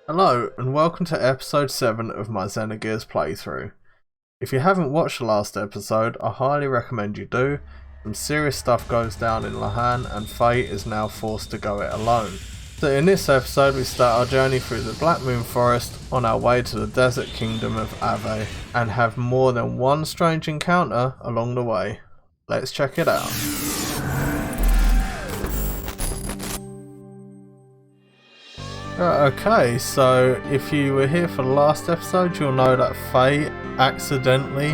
Hello and welcome to episode 7 of my Xenogears playthrough. If you haven't watched the last episode, I highly recommend you do. Some serious stuff goes down in Lahan and Faye is now forced to go it alone. So in this episode we start our journey through the Blackmoon Forest on our way to the desert kingdom of Ave and have more than one strange encounter along the way. Let's check it out. Okay, so if you were here for the last episode, you'll know that Faye accidentally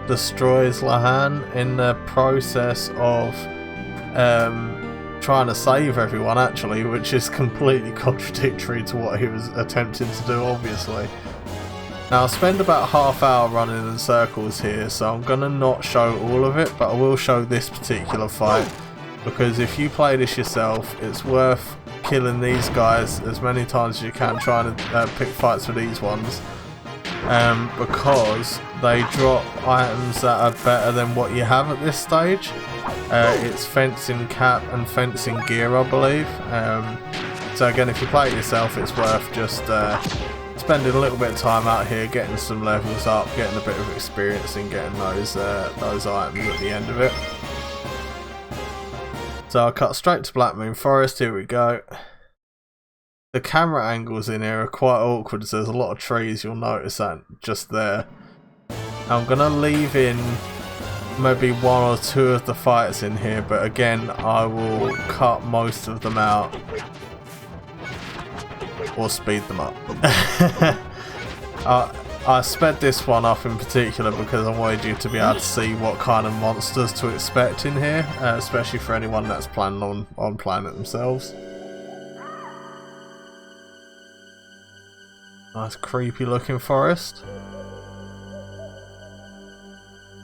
destroys Lahan in the process of trying to save everyone, actually, which is completely contradictory to what he was attempting to do, obviously. Now, I spend about half hour running in circles here, so I'm going to not show all of it, but I will show this particular fight, because if you play this yourself, it's worth killing these guys as many times as you can, trying to pick fights with these ones, because they drop items that are better than what you have at this stage. It's fencing cap and fencing gear, I believe. So again, if you play it yourself, it's worth just spending a little bit of time out here, getting some levels up, getting a bit of experience, and getting those items at the end of it. So I'll cut straight to Blackmoon Forest. Here we go. The camera angles in here are quite awkward as there's a lot of trees, you'll notice that just there. I'm going to leave in maybe one or two of the fights in here, but again I will cut most of them out or speed them up. I sped this one up in particular because I wanted you to be able to see what kind of monsters to expect in here, especially for anyone that's planning on playing it themselves. Nice creepy looking forest.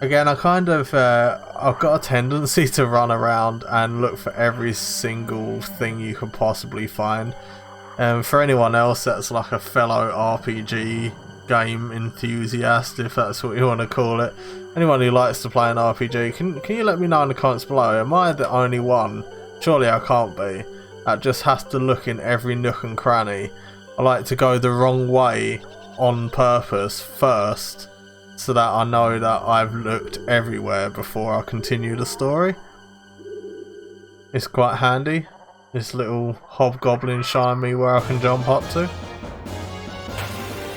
Again, I've got a tendency to run around and look for every single thing you could possibly find. For anyone else that's like a fellow RPG game enthusiast, if that's what you want to call it, anyone who likes to play an RPG, can you let me know in the comments below? Am I the only one? Surely I can't be. That just has to look in every nook and cranny. I like to go the wrong way on purpose first, so that I know that I've looked everywhere before I continue the story. It's quite handy. This little hobgoblin showing me where I can jump up to.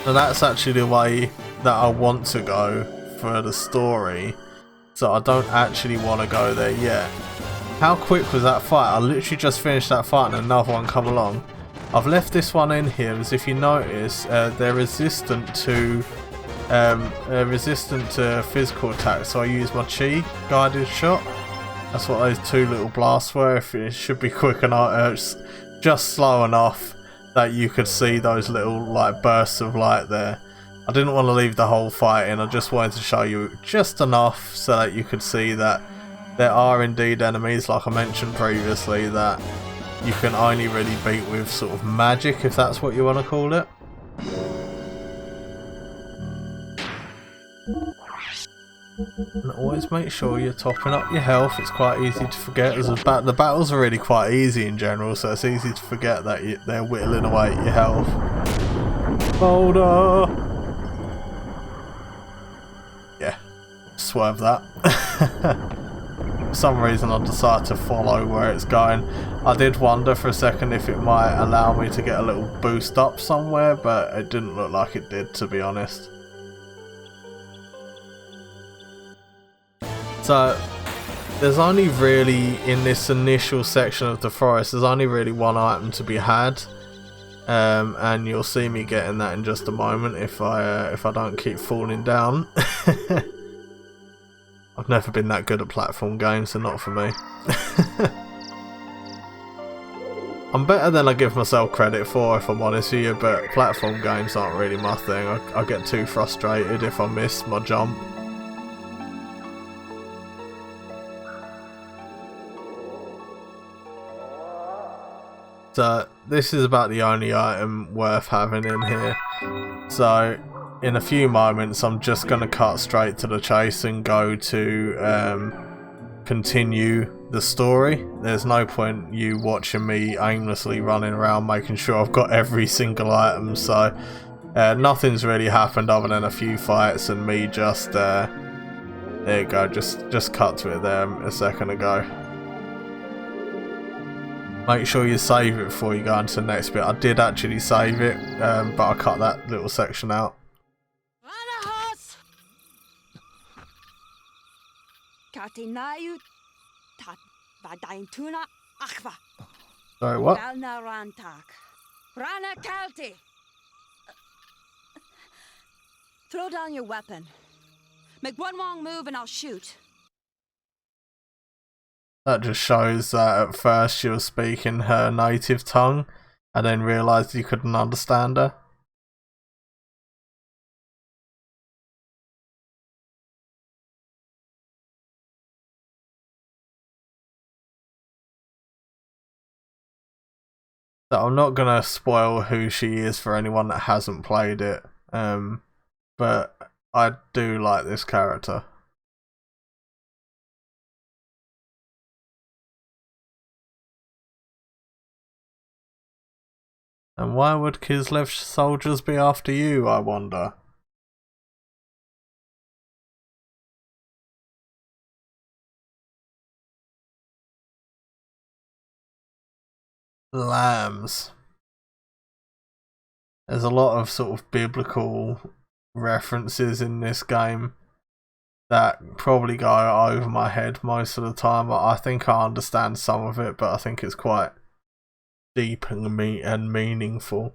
And that's actually the way that I want to go for the story, so I don't actually want to go there yet. How quick was that fight? I literally just finished that fight and another one come along. I've left this one in here as if you notice they're resistant to physical attacks, so I use my chi guided shot. That's what those two little blasts were. If it should be quick enough, just slow enough that you could see those little like bursts of light there. I didn't want to leave the whole fight in, I just wanted to show you just enough so that you could see that there are indeed enemies, like I mentioned previously, that you can only really beat with sort of magic, if that's what you want to call it. And always make sure you're topping up your health. It's quite easy to forget, as the battles are really quite easy in general, so it's easy to forget that they're whittling away at your health. Boulder! Yeah, swerve that. For some reason I decided to follow where it's going. I did wonder for a second if it might allow me to get a little boost up somewhere, but it didn't look like it did, to be honest. So, there's only really, in this initial section of the forest, there's only really one item to be had. And you'll see me getting that in just a moment if I don't keep falling down. I've never been that good at platform games, so not for me. I'm better than I give myself credit for, if I'm honest with you, but platform games aren't really my thing. I get too frustrated if I miss my jump. So this is about the only item worth having in here. So in a few moments I'm just going to cut straight to the chase and go to continue the story. There's no point you watching me aimlessly running around making sure I've got every single item, so nothing's really happened other than a few fights and me just there you go, just cut to it there a second ago. Make sure you save it before you go into the next bit. I did actually save it, but I cut that little section out. Sorry, what? Throw down your weapon. Make one wrong move and I'll shoot. That just shows that at first she was speaking her native tongue and then realised you couldn't understand her. So I'm not going to spoil who she is for anyone that hasn't played it, but I do like this character. And why would Kislev soldiers be after you, I wonder? Lambs. There's a lot of sort of biblical references in this game that probably go over my head most of the time. I think I understand some of it, but I think it's quite deep and meaningful.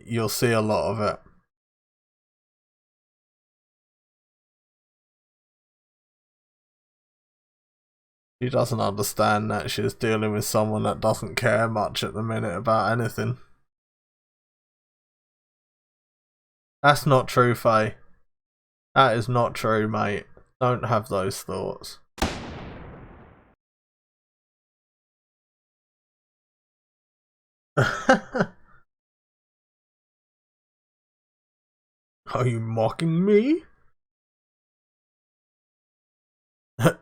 You'll see a lot of it. She doesn't understand that she's dealing with someone that doesn't care much at the minute about anything. That's not true, Faye. That is not true, mate. Don't have those thoughts. Are you mocking me?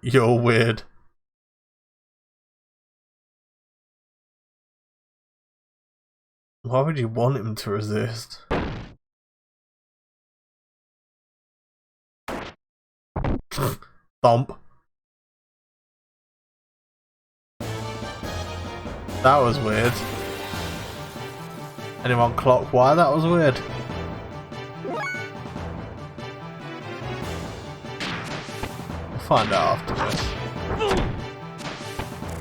You're weird. Why would you want him to resist? Thump. That was weird. Anyone clock why that was weird? We'll find out after this.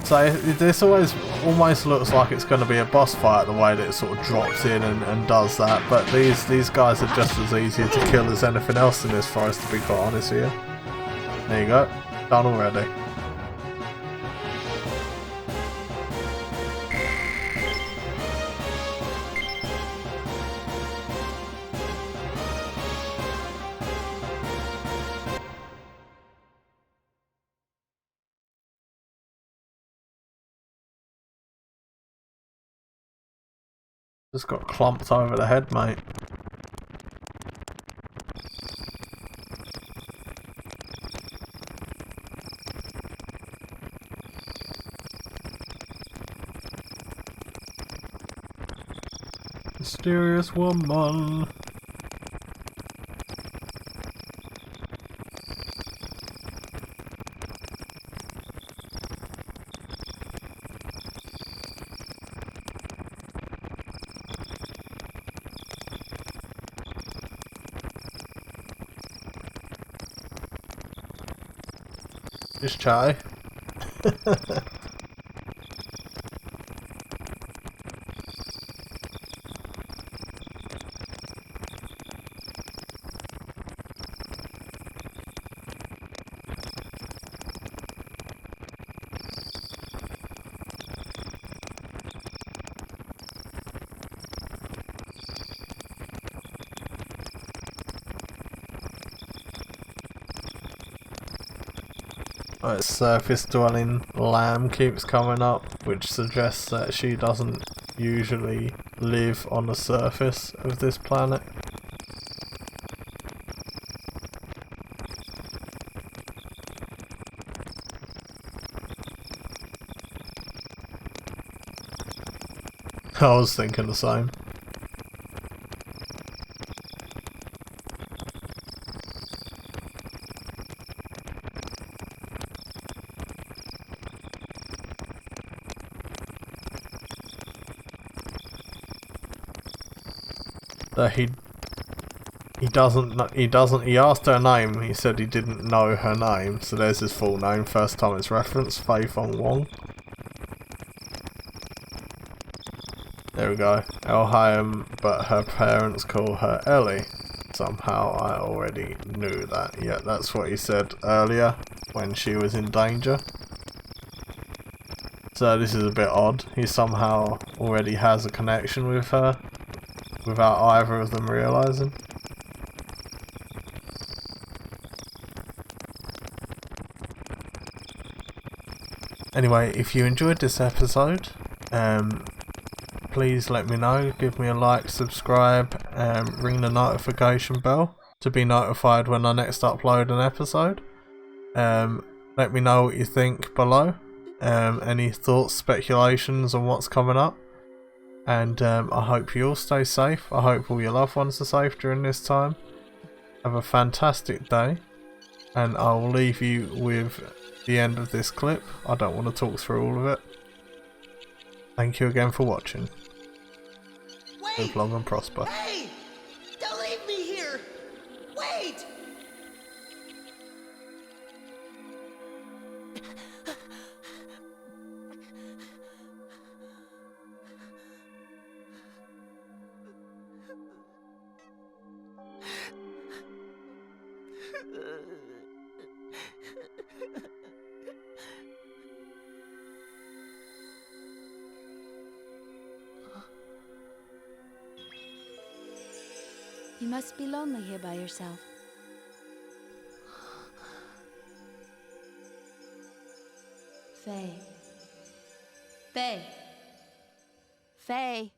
So this almost looks like it's going to be a boss fight, the way that it sort of drops in and does that, but these guys are just as easy to kill as anything else in this forest, to be quite honest with you. There you go, done already. Just got clumped over the head, mate. Mysterious woman. Just try. Surface dwelling lamb keeps coming up, which suggests that she doesn't usually live on the surface of this planet. I was thinking the same. That he asked her name, he said he didn't know her name, so there's his full name, first time it's referenced, Fei Fong Wong. There we go, Elhaim, but her parents call her Ellie. Somehow I already knew that, yeah, that's what he said earlier, when she was in danger. So this is a bit odd, he somehow already has a connection with her, without either of them realising. Anyway, if you enjoyed this episode, please let me know, give me a like, subscribe, ring the notification bell to be notified when I next upload an episode. Let me know what you think below, any thoughts, speculations on what's coming up. And I hope you all stay safe. I hope all your loved ones are safe during this time. Have a fantastic day. And I will leave you with the end of this clip. I don't want to talk through all of it. Thank you again for watching. Live long and prosper. Hey! Don't leave me here! Wait! You must be lonely here by yourself. Faye. Faye. Faye.